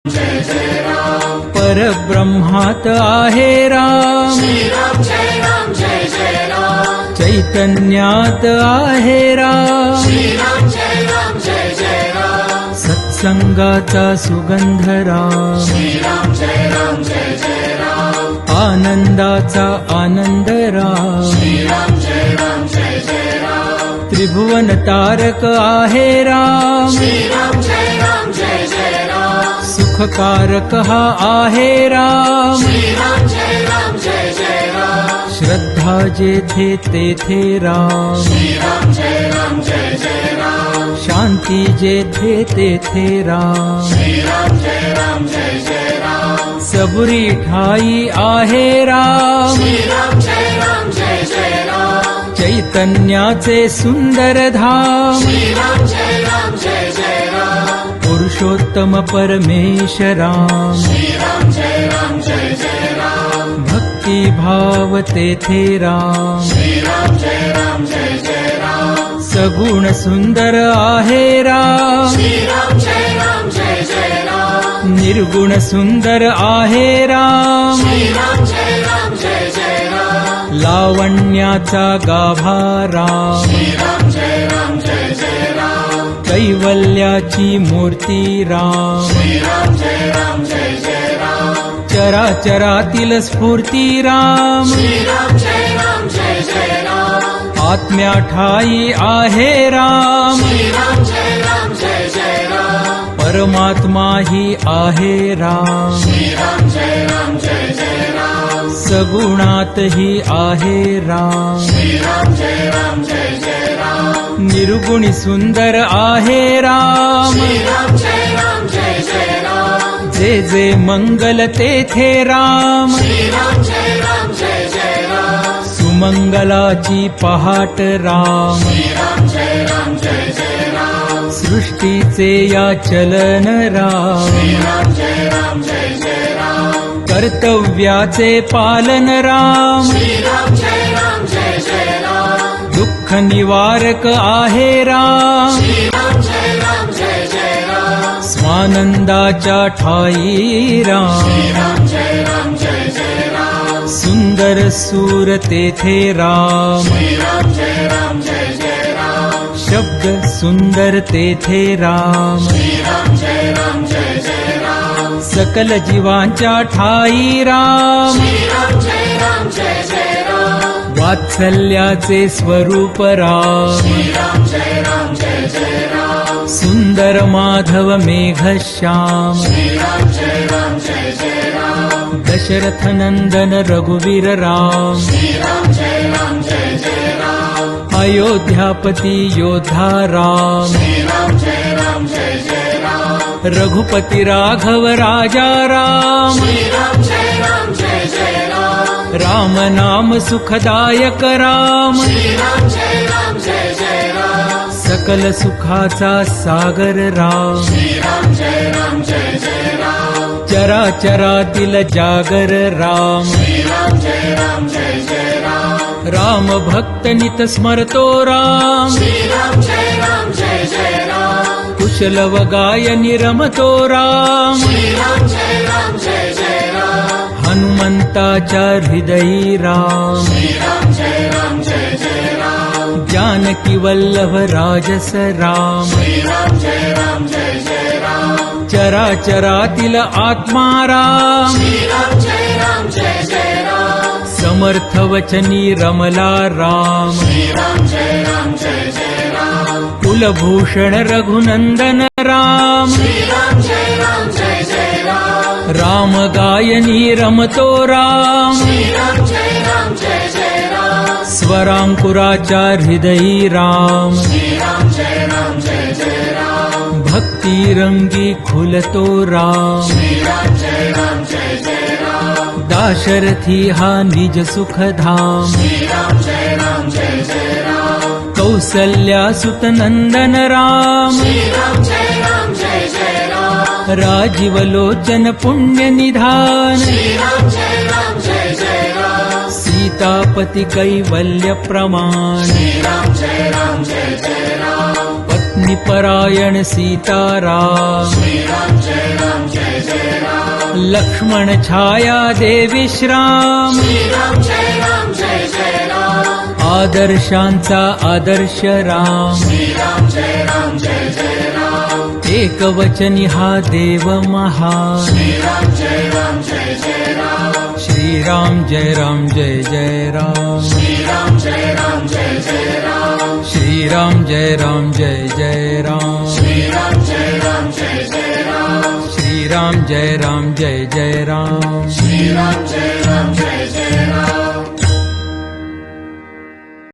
जय जय राम परब्रह्मात आहे राम श्री राम जय जय राम चैतन्यात आहे राम जय जय राम सत्संगाचा सुगंध राम श्री राम जय जय राम आनंदाचा आनंद राम श्री राम जय जय राम त्रिभुवन तारक आहे राम श्री राम जय जय राम सुखकारक हा आहे राम श्री राम जय जय राम श्रद्धा जेथे तेथे राम श्री राम जय जय राम शांती जेथे तेथे राम श्री राम जय जय राम सबुरी ठाई आहे राम श्री राम जय जय राम चैतन्याचे सुंदर धाम श्री राम जय जय राम पुरुषोत्तम परमेश राम श्री राम जय जय राम भक्ती भाव तेथे राम श्री राम जय जय राम सगुण सुंदर आहे राम श्री राम जय जय राम निर्गुण सुंदर आहे राम श्री राम जय जय राम लावण्याचा गाभा राम श्री राम जय जय राम कैवल्याची मूर्ती राम श्री राम जय जय राम चराचरातील स्फूर्ती राम श्री राम जय जय राम आत्म्या ठाई आहे राम श्री राम जय जय राम परमात्मा ही आहे राम श्री राम जय जय राम सगुणात ही आहे राम श्री राम जय जय राम निर्गुणी सुंदर आहे राम श्री राम जय जय राम जे जे मंगल तेथे राम श्री राम जय जय राम सुमंगलाची पहाट राम श्री राम जय जय राम सृष्टीचे या चलन राम श्री राम जय जय राम कर्तव्याचे पालन राम श्री राम जय जय राम दुःख निवारक आहे राम श्री राम जय जय राम स्वानंदाच्या ठाई राम श्री राम जय जय राम सुंदर सूर तेथे राम श्री राम जय जय राम शब्द सुंदर तेथे राम श्री राम जय जय राम सकल जीवांच्या ठाई राम श्री राम जय जय राम वात्सल्याचे स्वरूप राम श्री राम जय जय राम सुंदर माधव मेघश्याम श्री राम जय जय राम दशरथ नंदन रघुवीर राम श्री राम जय जय राम अयोध्यापती योद्धा राम श्री राम जय जय राम रघुपती राघव राजा राम श्री राम जय जय राम राम नाम सुखदायक राम श्री राम जय जय राम सकल सुखाचा सागर राम श्री राम जय जय राम चराचरातील जागर राम श्री राम जय जय राम राम भक्त नित स्मरतो राम श्री राम जय जय राम कुशल व गायनी रमतो राम श्री राम जय जय राम हनुमंताच्या हृदयी राम श्री राम जय जय राम जानकी वल्लभ राजस राम श्री राम जय जय राम चराचरातील आत्मा राम श्री राम जय जय राम समर्थ वचनी रमला राम श्री राम जय जय राम कुलभूषण रघुनंदन राम श्री राम जय जय राम राम गायनी रमतो राम श्री राम जय जय राम स्वरांकुराच्या हृदयी राम श्री राम जय जय राम भक्ती रंगी खुलतो राम श्री राम जय जय राम दाशरथी हा निज सुखधाम श्री राम जय जय राम कौसल्या सुत नंदन राम श्री राम जय जय राम राजीवलोचन पुण्य निधान श्री राम जय जय राम सीतापती कैवल्य प्रमाण श्री राम जय जय राम पत्नी परायण सीताराम श्री राम जय जय लक्ष्मण छाया दे विश्राम श्रीराम जय राम जय जय राम आदर्शांचा आदर्श राम श्रीराम जय राम जय जय राम एकवचनी हा देव महान श्रीराम जय राम जय जय राम श्रीराम जय राम जय जय राम श्रीराम जय राम जय जय राम श्रीराम जय राम जय जय राम श्रीराम जय राम जय जय राम श्रीराम जय राम जय जय राम श्रीराम जय राम जय जय राम